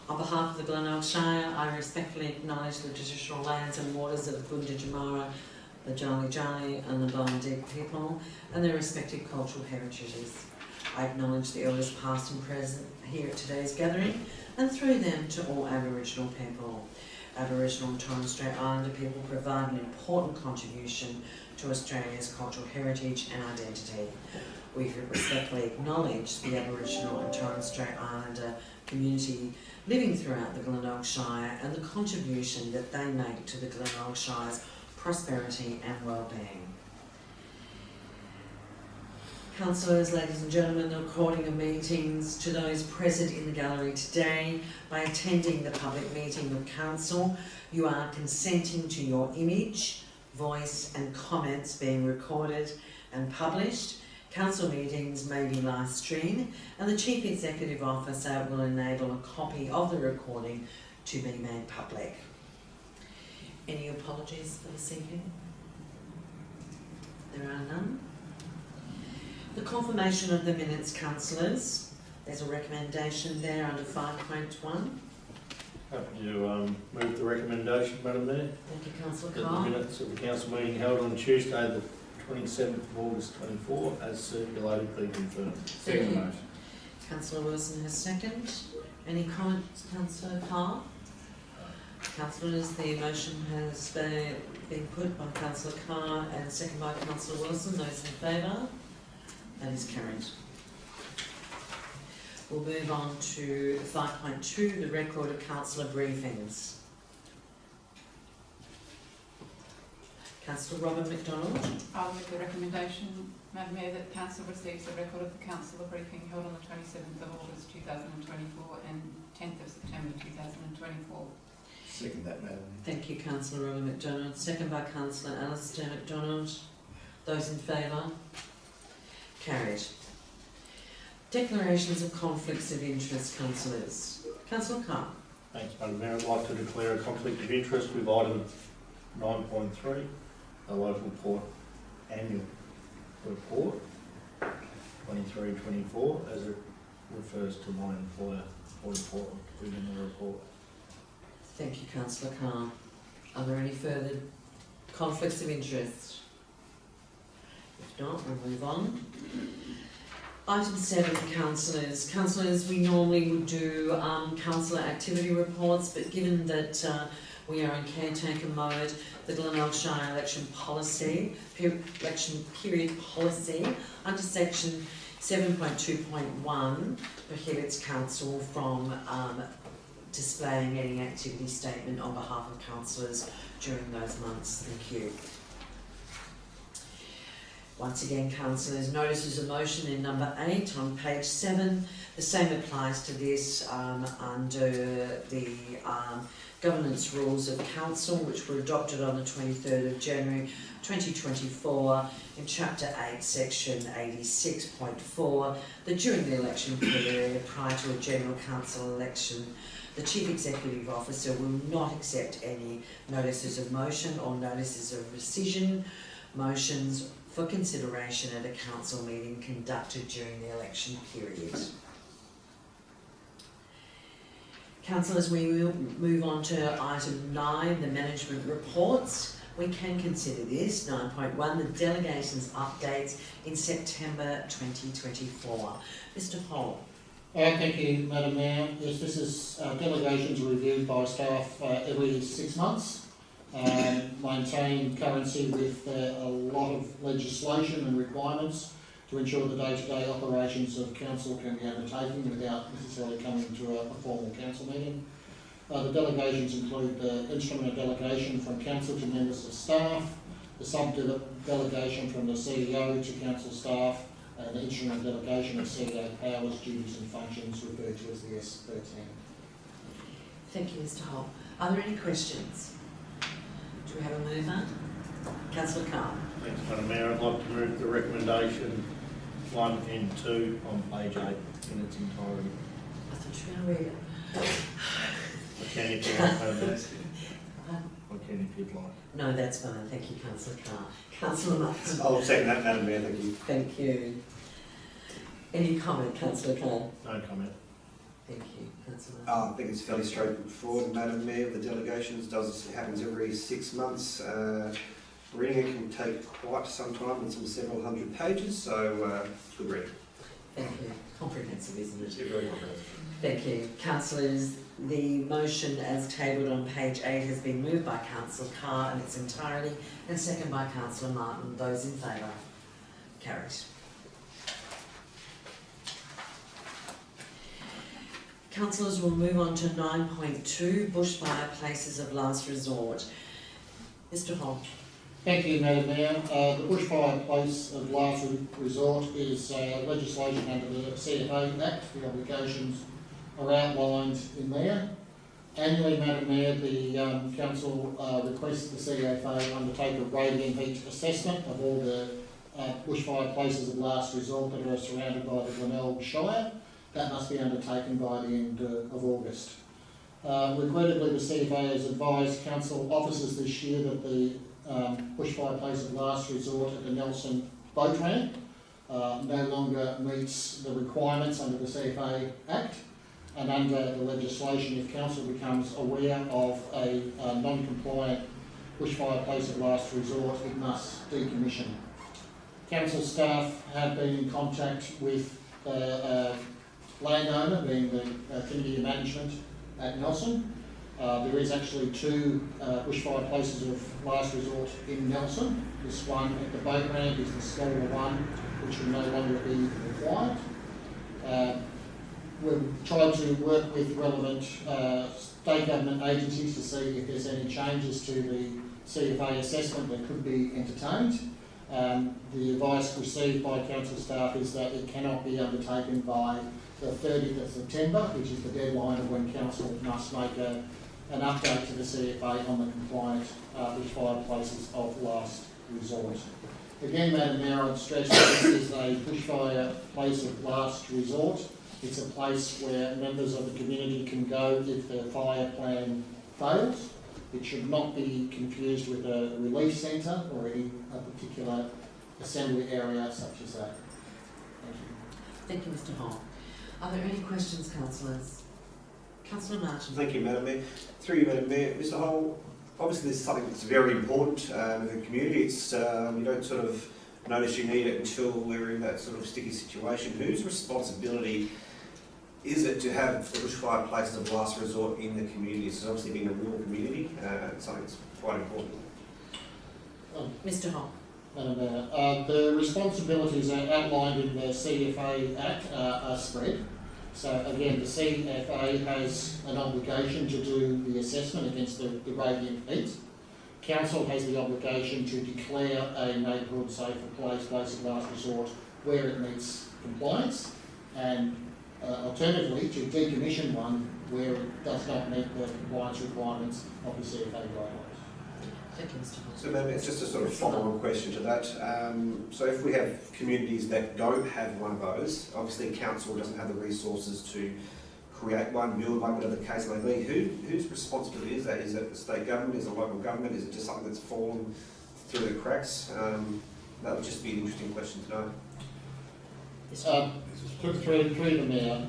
On behalf of the Glenelg Shire, I respectfully acknowledge the traditional lands and waters of the Bundajamara, the Jali Jali and the Bondi people and their respective cultural heritages. I acknowledge the elders past and present here at today's gathering and through them to all Aboriginal people. Aboriginal and Torres Strait Islander people provide an important contribution to Australia's cultural heritage and identity. We respectfully acknowledge the Aboriginal and Torres Strait Islander community living throughout the Glenelg Shire and the contribution that they make to the Glenelg Shire's prosperity and well-being. Councillors, ladies and gentlemen, the recording of meetings to those present in the gallery today, by attending the public meeting of Council, you are consenting to your image, voice and comments being recorded and published. Council meetings may be live streamed and the Chief Executive Officer will enable a copy of the recording to be made public. Any apologies for this evening? There are none. The confirmation of the minutes, councillors. There's a recommendation there under 5.1. Happy to move the recommendation, Madam Mayor. Thank you, Councillor That Carr. the minutes of the council meeting held on Tuesday, the 27th of August 24, as circulated, be confirmed. Thank you. Councillor Wilson has second. Any comments, Councillor Carr? Councillors, the motion has been put by Councillor Carr and second by Councillor Wilson. Those in favour? That is carried. We'll move on to 5.2, the record of councillor briefings. Councillor Robert McDonald. I'll make the recommendation, Madam Mayor, that Council receives a record of the councillor briefing held on the 27th of August 2024 and 10th of September 2024. Second that, Madam. Thank you, Councillor Robert McDonald. Second by Councillor Alistair McDonald. Those in favour? Carried. Declarations of conflicts of interest, councillors. Councillor Carr. Thanks, Madam Mayor. I'd like to declare a conflict of interest with item 9.3, a local port annual report 23-24, as it refers to my employer, Port of Portland, within the report. Thank you, Councillor Carr. Are there any further conflicts of interest? If not, we'll move on. Item 7, councillors. Councillors, we normally would do councillor activity reports, but given that we are in caretaker mode, the Glenelg Shire election period policy under section 7.2.1 prohibits council from displaying any activity statement on behalf of councillors during those months. Thank you. Once again, councillors, notices of motion in number 8 on page 7. The same applies to this under the governance rules of council, which were adopted on the 23rd of January 2024 in chapter 8, section 86.4, that during the election period prior to a general council election, the Chief Executive Officer will not accept any notices of motion or notices of rescission motions for consideration at a council meeting conducted during the election period. Councillors, we will move on to item 9, the management reports. We can consider this, 9.1, the delegations updates in September 2024. Mr. Hall. Thank you, Madam Mayor. Yes, this is delegations reviewed by staff every 6 months. Maintain currency with a lot of legislation and requirements to ensure the day-to-day operations of council can be undertaken without necessarily coming to a formal council meeting. The delegations include the instrument of delegation from council to members of staff, the sub-delegation from the CEO to council staff, and the instrument of delegation of CEO powers, duties and functions referred to as the S13. Thank you, Mr. Hall. Are there any questions? Do we have a mover? Councillor Carr. Thanks, Madam Mayor. I'd like to move the recommendation 1 and 2 on page 8 in its entirety. I thought you were going to read it. I can if you like, Madam Mayor. I can if you'd like. No, that's fine. Thank you, Councillor Carr. Councillor Martin. I'll second that, Madam Mayor. Thank you. Thank you. Any comment, Councillor Carr? No comment. Thank you, councillor. I think it's fairly straightforward, Madam Mayor. The delegations happens every 6 months. Reading it can take quite some time and some several hundred pages, so good reading. Thank you. Comprehensive, isn't it? Very comprehensive. Thank you. Councillors, the motion as tabled on page 8 has been moved by Councillor Carr in its entirety and seconded by Councillor Martin. Those in favour? Carried. Councillors, will move on to 9.2, bushfire places of last resort. Mr Hall. Thank you, Madam Mayor. The bushfire place of last resort is legislation under the CFA Act. The obligations are outlined in there. Annually, Madam Mayor, the council requests the CFA undertake a radiant heat assessment of all the bushfire places of last resort that are surrounded by the Glenelg Shire. That must be undertaken by the end of August. Regrettably, the CFA has advised council officers this year that the bushfire place of last resort at the Nelson boat ramp no longer meets the requirements under the CFA Act, and under the legislation, if council becomes aware of a non-compliant bushfire place of last resort, it must decommission. Council staff have been in contact with the landowner, being the community management at Nelson. There is actually 2 bushfire places of last resort in Nelson. This one at the boat ramp is the smaller one, which will no longer be required. We've tried to work with relevant state government agencies to see if there's any changes to the CFA assessment that could be entertained. The advice received by council staff is that it cannot be undertaken by the 30th of September, which is the deadline of when council must make an update to the CFA on the compliant bushfire places of last resort. Again, Madam Mayor, I'd stress that this is a bushfire place of last resort. It's a place where members of the community can go if their fire plan fails. It should not be confused with a relief centre or any particular assembly area such as that. Thank you. Thank you, Mr Hall. Are there any questions, councillors? Councillor Martin. Thank you, Madam Mayor. Through you, Madam Mayor. Mr Hall, obviously this is something that's very important in the community. It's you don't sort of notice you need it until we're in that sort of sticky situation. Whose responsibility is it to have the bushfire places of last resort in the community? It's obviously being a rural community, it's something that's quite important. Mr Hall. Madam Mayor, the responsibilities are outlined in the CFA Act are spread. So again, the CFA has an obligation to do the assessment against the radiant heat. Council has the obligation to declare a neighbourhood safer place of last resort where it meets compliance, and alternatively to decommission one where it does not meet the compliance requirements of the CFA guidelines. Thank you, Mr Hall. So maybe it's just a sort of follow-on question to that. So if we have communities that don't have one of those, obviously council doesn't have the resources to create one, build one, whatever the case may be. Whose responsibility is that? Is it the state government? Is it local government? Is it just something that's fallen through the cracks? That would just be an interesting question to know. Through the Mayor,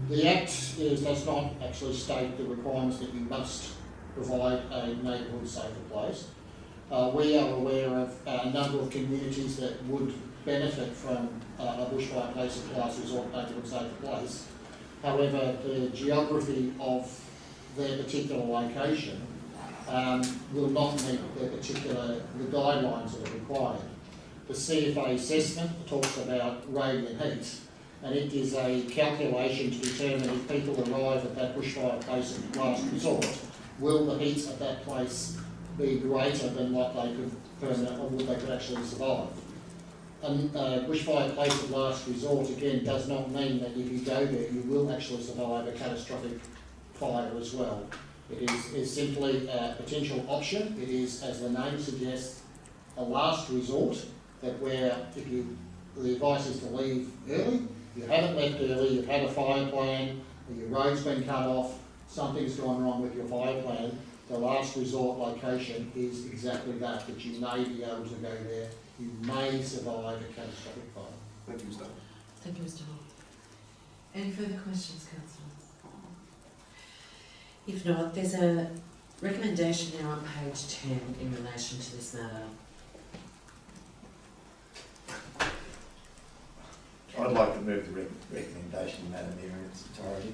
the Act does not actually state the requirements that you must provide a neighbourhood safer place. We are aware of a number of communities that would benefit from a bushfire place of last resort neighbourhood safer place. However, the geography of their particular location will not meet the guidelines that are required. The CFA assessment talks about radiant heat, and it is a calculation to determine if people arrive at that bushfire place of last resort, will the heat at that place be greater than what they could permanent, or would they could actually survive? And bushfire place of last resort again does not mean that if you go there you will actually survive a catastrophic fire as well. It is simply a potential option. It is, as the name suggests, a last resort, that where the advice is to leave early, you haven't left early, you've had a fire plan, your road's been cut off, something's gone wrong with your fire plan, the last resort location is exactly that you may be able to go there, you may survive a catastrophic fire. Thank you, Mr. Thank you, Mr Hall. Any further questions, councillors? If not, there's a recommendation now on page 10 in relation to this matter. I'd like to move the recommendation, Madam Mayor, in its entirety.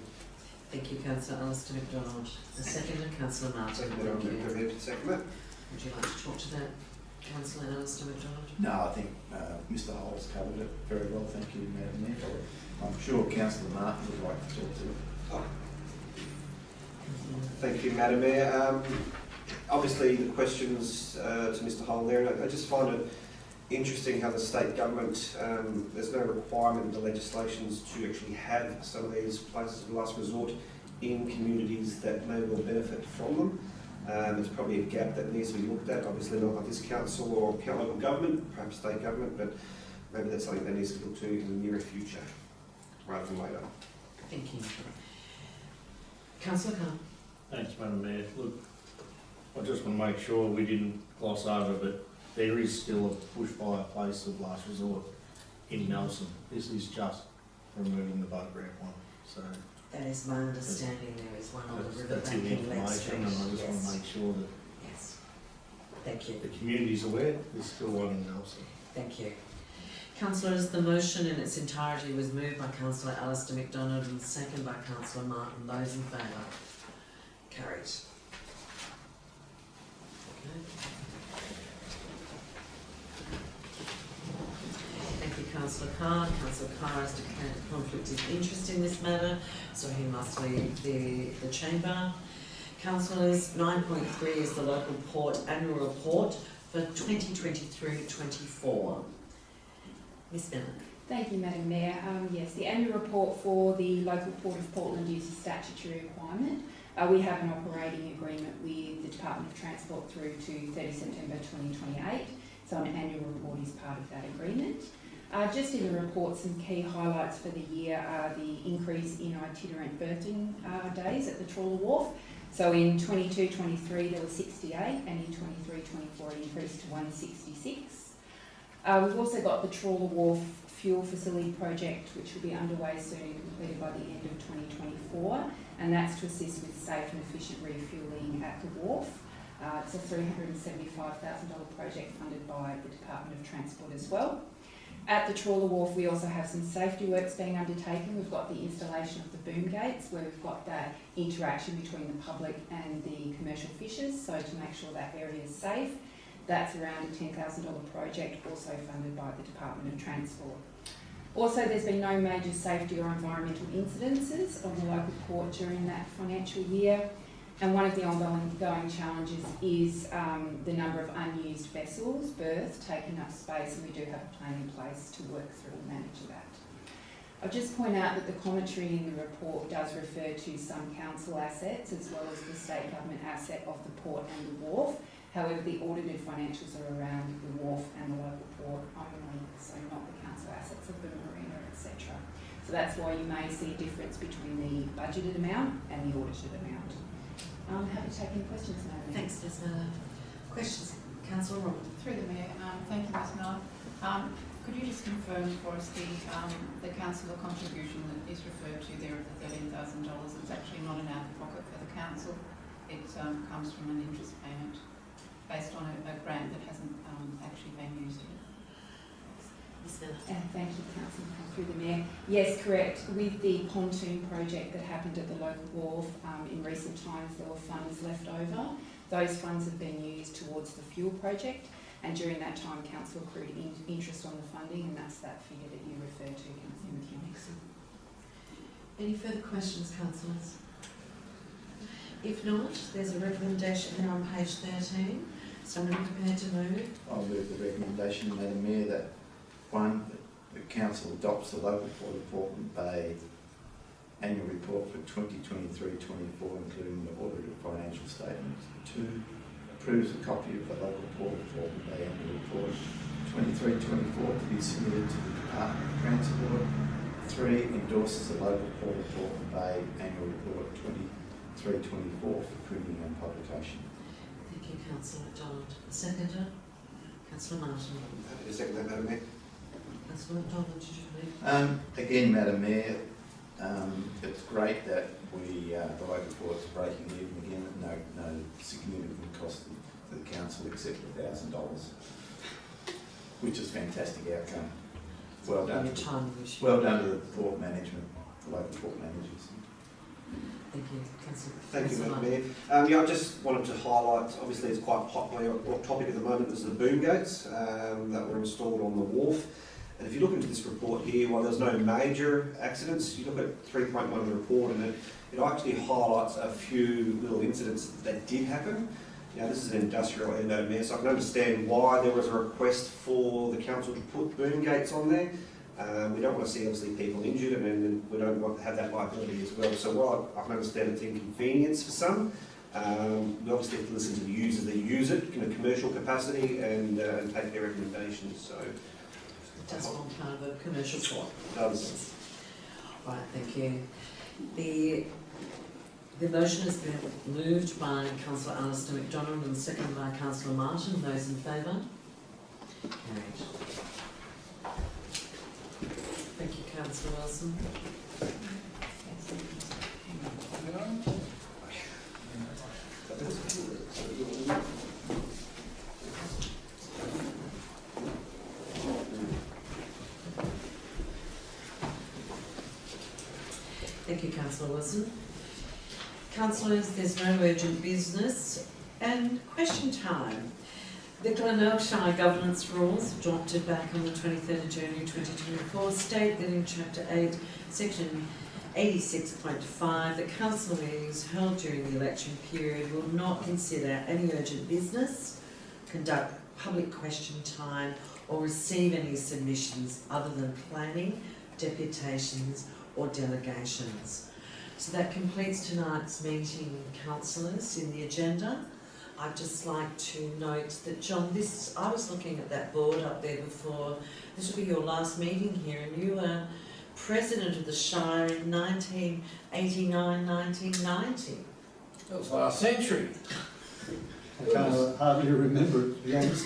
Thank you, councillor Alistair McDonald. The second, councillor Martin. Second, Thank you. go ahead, second that. Would you like to talk to that, councillor Alistair McDonald? No, I think Mr Hole's covered it very well, thank you, Madam Mayor. I'm sure Councillor Martin would like to talk to it. Thank you, Madam Mayor. Obviously, the questions to Mr Hole there, and I just find it interesting how the state government, there's no requirement in the legislations to actually have some of these places of last resort in communities that may well benefit from them. It's probably a gap that needs to be looked at, obviously not by this council or local government, perhaps state government, but maybe that's something that needs to be looked to in the nearer future rather than later. Thank you. Councillor Carr. Thanks, Madam Mayor. Look, I just want to make sure we didn't gloss over, but there is still a bushfire place of last resort in Nelson. This is just removing the boat ramp one, so That is my understanding, there is one on the river that's bank in the in Lake information, Street. and I just want Yes. to make sure that Yes. Thank you. the community's aware there's still one in Nelson. Thank you. Councillors, the motion in its entirety was moved by councillor Alistair McDonald and seconded by councillor Martin. Those in favour? Carried. Okay. Thank you, councillor Carr. Councillor Carr has declared a conflict of interest in this matter, so he must leave the chamber. Councillors, 9.3 is the local port annual report for 2023-24. Ms Bennett. Thank you, Madam Mayor. Yes, the annual report for the local Port of Portland is a statutory requirement. We have an operating agreement with the Department of Transport through to 30 September 2028, so an annual report is part of that agreement. Just in the report, some key highlights for the year are the increase in itinerant berthing days at the Trawler Wharf. So in 22-23 there were 68, and in 23-24 it increased to 166. We've also got the Trawler Wharf fuel facility project, which will be underway soon and completed by the end of 2024, and that's to assist with safe and efficient refuelling at the wharf. It's a $375,000 project funded by the Department of Transport as well. At the Trawler Wharf, we also have some safety works being undertaken. We've got the installation of the boom gates, where we've got that interaction between the public and the commercial fishers, so to make sure that area is safe. That's around a $10,000 project, also funded by the Department of Transport. Also, there's been no major safety or environmental incidences on the local port during that financial year. And one of the ongoing challenges is the number of unused vessels, berths, taking up space, and we do have a plan in place to work through and manage that. I'll just point out that the commentary in the report does refer to some council assets as well as the state government asset of the port and the wharf. However, the audited financials are around the wharf and the local port only, so not the council assets of the marina, etc. So that's why you may see a difference between the budgeted amount and the audited amount. I'm happy to take any questions now. Thanks, Ms Miller. Questions? Councillor Roberts. Through the Mayor, thank you, Ms Miller. Could you just confirm for us the councillor contribution that is referred to there of the $13,000? It's actually not an out-of-pocket for the council. It comes from an interest payment based on a grant that hasn't actually been used yet. Ms Miller. Thank you, Councillor, through the Mayor. Yes, correct. With the pontoon project that happened at the local wharf, in recent times there were funds left over. Those funds have been used towards the fuel project, and during that time Council accrued interest on the funding, and that's that figure that you refer to, Councillor McKinnon. Any further questions, councillors? If not, there's a recommendation here on page 13. Somebody prepared to move? I'll move the recommendation, Madam Mayor, that one, the council adopts the local Port of Portland Bay annual report for 2023-24, including the audited financial statements. 2, approves a copy of the local Port of Portland Bay annual report 23-24 to be submitted to the Department of Transport. 3, endorses the local Port of Portland Bay annual report 23-24 for printing and publication. Thank you, Councillor McDonald. Seconder? Councillor Martin. Happy to second that, Madam Mayor. Councillor McDonald, did you move? Again, Madam Mayor, It's great that the local court's breaking even again at no significant cost to the council except $1,000, which is a fantastic outcome. Well done. Your time this year. Well done to the port management, the local port managers. Thank you, Councillor. Thank you, Councillor Madam Mayor. Yeah, I just wanted to highlight, obviously it's quite popular topic at the moment, is the boom gates that were installed on the wharf. And if you look into this report here, while there's no major accidents, you look at 3.1 of the report and it actually highlights a few little incidents that did happen. Now, this is an industrial area, Madam Mayor, so I can understand why there was a request for the council to put boom gates on there. We don't want to see, obviously, people injured, and then we don't want to have that liability as well. So while I can understand it's inconvenience for some, we obviously have to listen to the users that use it in a commercial capacity and take their recommendations. So It does form part of a commercial port. it does. Right, thank you. The motion has been moved by Councillor Alistair McDonald and seconded by Councillor Martin. Those in favour? Carried. Thank you, Councillor Wilson. Thank you, Councillor Wilson. Councillors, there's no urgent business. And question time. The Glenelg Shire governance rules, adopted back on the 23rd of January 2024, state that in Chapter 8, Section 86.5, the council meetings held during the election period will not consider any urgent business, conduct public question time, or receive any submissions other than planning, deputations, or delegations. So that completes tonight's meeting, councillors, in the agenda. I'd just like to note that, John, I was looking at that board up there before. This will be your last meeting here, and you were president of the Shire in 1989, 1990. That was last century. I can't hardly remember it, to be honest.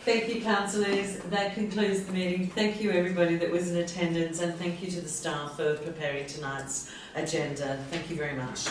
Thank you, councillors. That concludes the meeting. Thank you, everybody that was in attendance, and thank you to the staff for preparing tonight's agenda. Thank you very much.